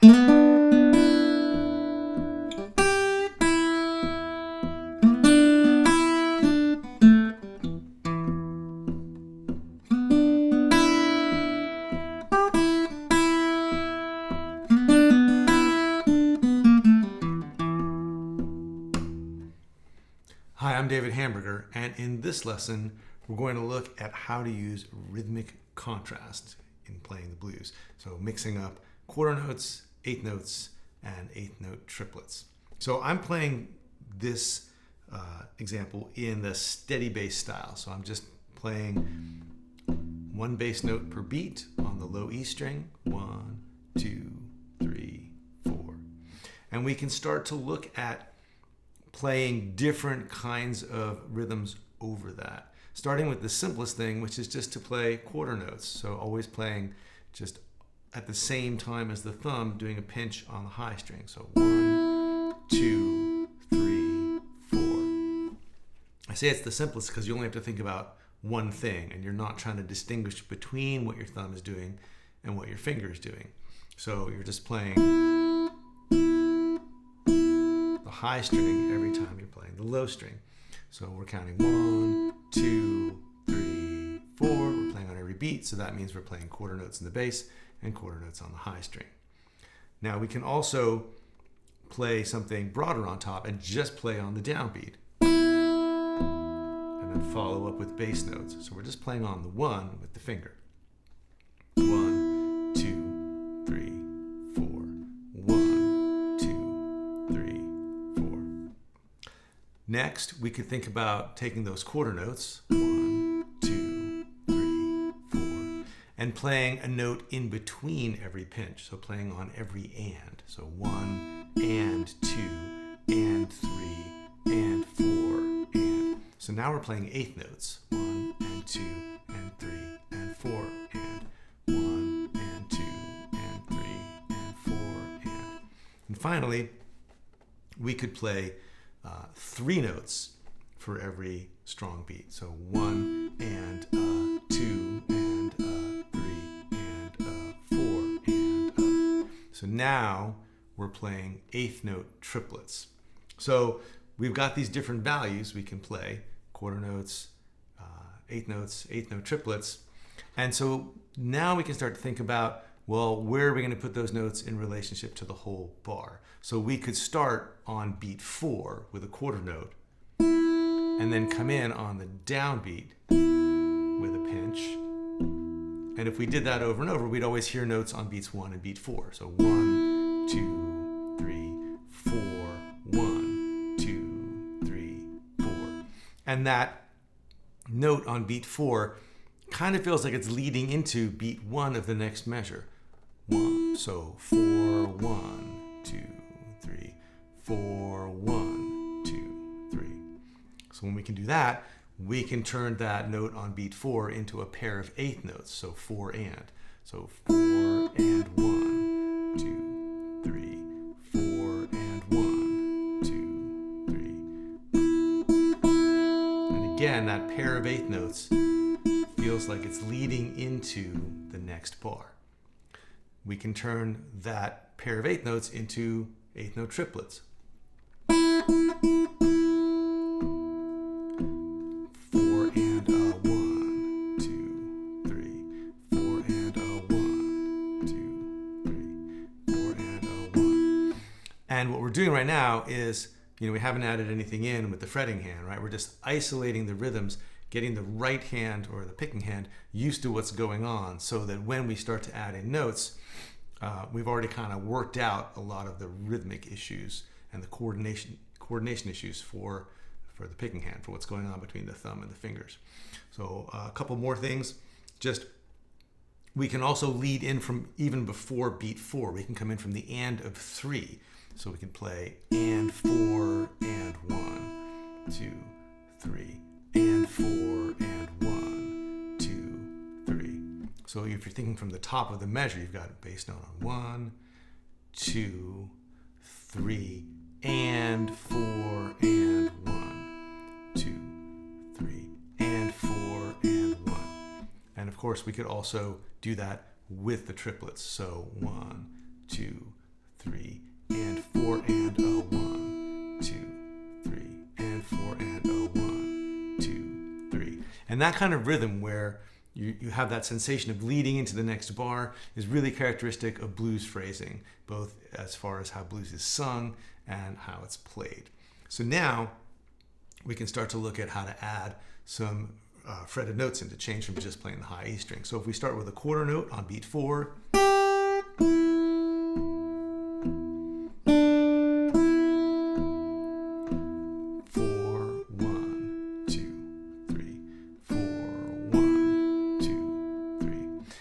Hi, I'm David Hamburger, and in this lesson, we're going to look at how to use rhythmic contrast in playing the blues. So mixing up quarter notes, eighth notes, and eighth note triplets. So I'm playing this example in the steady bass style. So I'm just playing one bass note per beat on the low E string. 1, 2, 3, 4. And we can start to look at playing different kinds of rhythms over that. Starting with the simplest thing, which is just to play quarter notes. So always playing just at the same time as the thumb, doing a pinch on the high string. So 1, 2, 3, 4. I say it's the simplest because you only have to think about one thing and you're not trying to distinguish between what your thumb is doing and what your finger is doing. So you're just playing the high string every time you're playing the low string. So we're counting 1, 2, 3, 4. We're playing on every beat, so that means we're playing quarter notes in the bass and quarter notes on the high string. Now we can also play something broader on top and just play on the downbeat. And then follow up with bass notes. So we're just playing on the 1 with the finger. 1, 2, 3, 4. 1, 2, 3, 4. Next, we could think about taking those quarter notes, 1, 2, 3, 4, and playing a note in between every pinch. So playing on every and. So 1 and 2 and 3 and 4 and. So now we're playing eighth notes. 1 and 2 and 3 and 4 and. 1 and 2 and 3 and 4 and. And finally, we could play 3 notes for every strong beat. So 1 and 2 and 3 and 4 and. So now we're playing eighth note triplets. So we've got these different values we can play: quarter notes, eighth note triplets. And so now we can start to think about, well, where are we going to put those notes in relationship to the whole bar? So we could start on beat 4 with a quarter note and then come in on the downbeat with a pinch. And if we did that over and over, we'd always hear notes on beats 1 and beat 4. So 1, 2, 3, 4, 1, 2, 3, 4. And that note on beat 4 kind of feels like it's leading into beat 1 of the next measure. 1. So 4, 1, 2, 3, 4, 1, 2, 3. So when we can do that, we can turn that note on beat 4 into a pair of eighth notes. So 4 and. So 4 and 1, 2, 3, 4 and 1, 2, 3. And again, that pair of eighth notes feels like it's leading into the next bar. We can turn that pair of eighth notes into eighth note triplets. 4 and 1, 2, 3. 4 and 1, 2, 3. 4 and 1. And what we're doing right now is, we haven't added anything in with the fretting hand, right? We're just isolating the rhythms, getting the right hand or the picking hand used to what's going on, so that when we start to add in notes, we've already kind of worked out a lot of the rhythmic issues and the coordination issues for the picking hand, for what's going on between the thumb and the fingers. So a couple more things. Just, we can also lead in from even before beat 4. We can come in from the and of 3. So we can play and 4 and 1, 2, 3, and 4 and 1, 2, 3. So if you're thinking from the top of the measure, you've got a bass note on 1, 2, 3, and 4 and 1, 2, 3, and 4 and 1. And of course, we could also do that with the triplets. So 1, 2, And that kind of rhythm where you have that sensation of leading into the next bar is really characteristic of blues phrasing, both as far as how blues is sung and how it's played. So now we can start to look at how to add some fretted notes in to change from just playing the high E string. So if we start with a quarter note on beat 4, 1, 2, 3, 4, 1, 2, 3.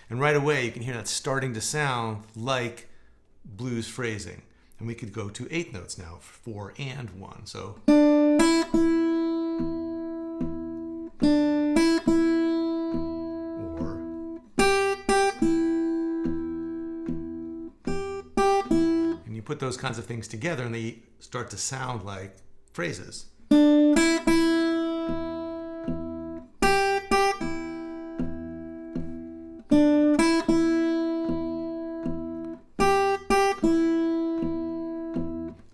And right away you can hear that starting to sound like blues phrasing. And we could go to eighth notes now, 4 and 1. So put those kinds of things together and they start to sound like phrases.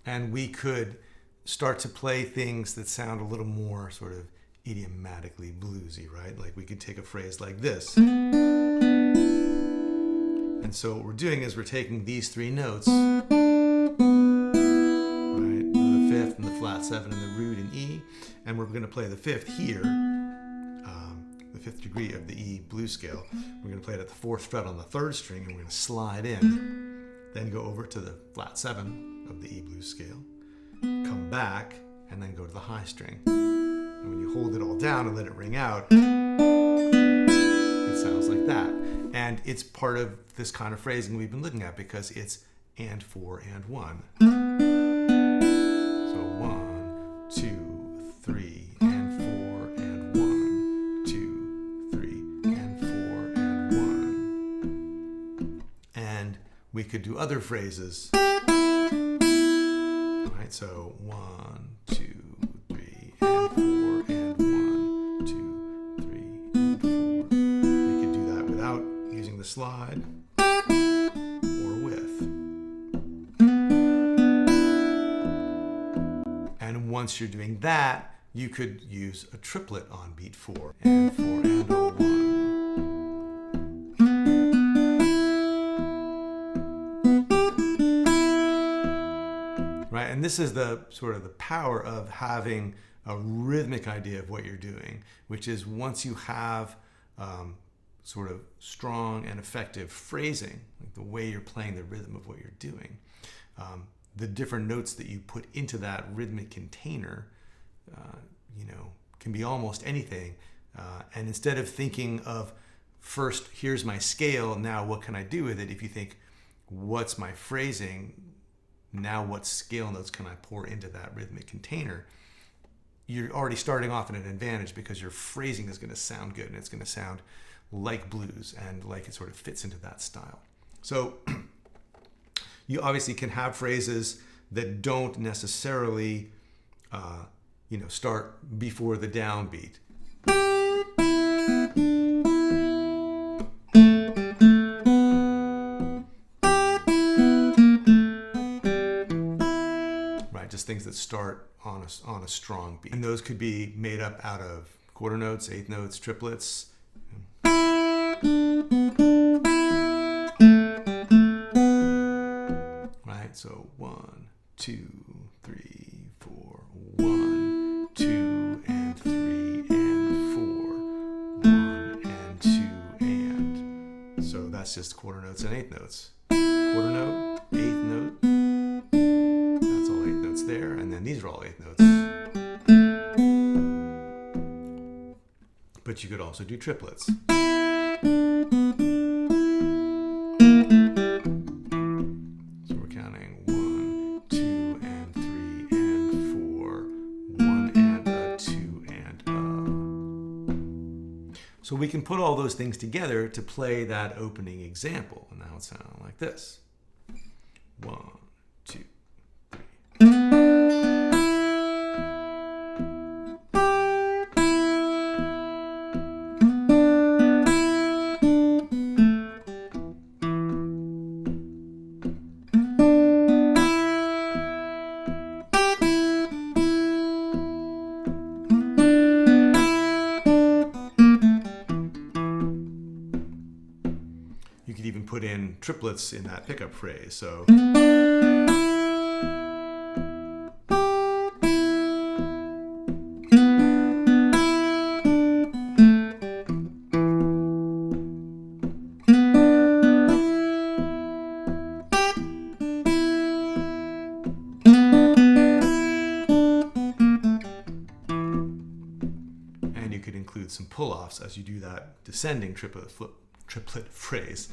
And we could start to play things that sound a little more sort of idiomatically bluesy, right? Like we could take a phrase like this. And so what we're doing is we're taking these 3 notes, right, the 5th and the flat 7 and the root in E, and we're going to play the 5th here, the 5th degree of the E blues scale. We're going to play it at the 4th fret on the 3rd string, and we're going to slide in, then go over to the flat 7 of the E blues scale, come back, and then go to the high string. And when you hold it all down and let it ring out, it sounds like that. And it's part of this kind of phrasing we've been looking at because it's and 4 and 1. So 1, 2, 3, and 4 and 1, 2, 3, and 4 and 1. And we could do other phrases. Right, so 1, 2, 3, and 4 and 1, 2, 3, and 4. We could do that without using the slide or with. And once you're doing that, you could use a triplet on beat 4 and 4 and a 1. Right, and this is the sort of the power of having a rhythmic idea of what you're doing, which is once you have sort of strong and effective phrasing, like the way you're playing the rhythm of what you're doing, the different notes that you put into that rhythmic container, can be almost anything. And instead of thinking of first, here's my scale, now what can I do with it? If you think, what's my phrasing? Now what scale notes can I pour into that rhythmic container? You're already starting off at an advantage because your phrasing is going to sound good and it's going to sound like blues and like it sort of fits into that style. So you obviously can have phrases that don't necessarily start before the downbeat. Right, just things that start on a strong beat. And those could be made up out of quarter notes, eighth notes, triplets. Right, so 1, 2, 3, 4, 1, 2, and 3, and 4, 1, and 2, and. So that's just quarter notes and eighth notes. Quarter note, eighth note. That's all eighth notes there, and then these are all eighth notes. But you could also do triplets. So we're counting 1, 2, and 3, and 4, 1, and a 2, and a. So we can put all those things together to play that opening example, and that would sound like this. 1, 2, 3. triplets in that pickup phrase. So you could include some pull-offs as you do that descending triplet phrase.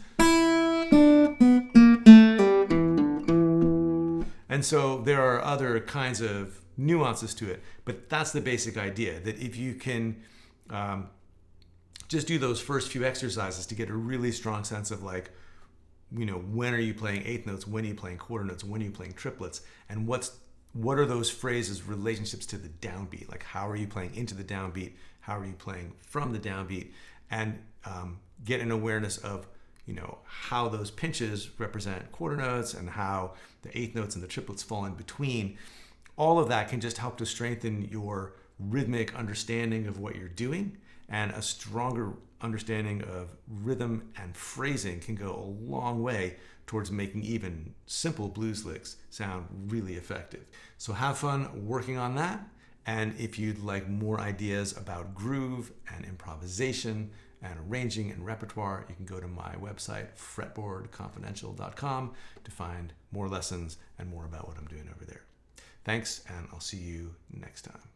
And so there are other kinds of nuances to it, but that's the basic idea, that if you can just do those first few exercises to get a really strong sense of, like, when are you playing eighth notes, when are you playing quarter notes, when are you playing triplets, and what are those phrases' relationships to the downbeat? Like, how are you playing into the downbeat? How are you playing from the downbeat? And get an awareness of, how those pinches represent quarter notes and how the eighth notes and the triplets fall in between. All of that can just help to strengthen your rhythmic understanding of what you're doing, and a stronger understanding of rhythm and phrasing can go a long way towards making even simple blues licks sound really effective. So have fun working on that. And if you'd like more ideas about groove and improvisation and arranging and repertoire, you can go to my website, fretboardconfidential.com, to find more lessons and more about what I'm doing over there. Thanks, and I'll see you next time.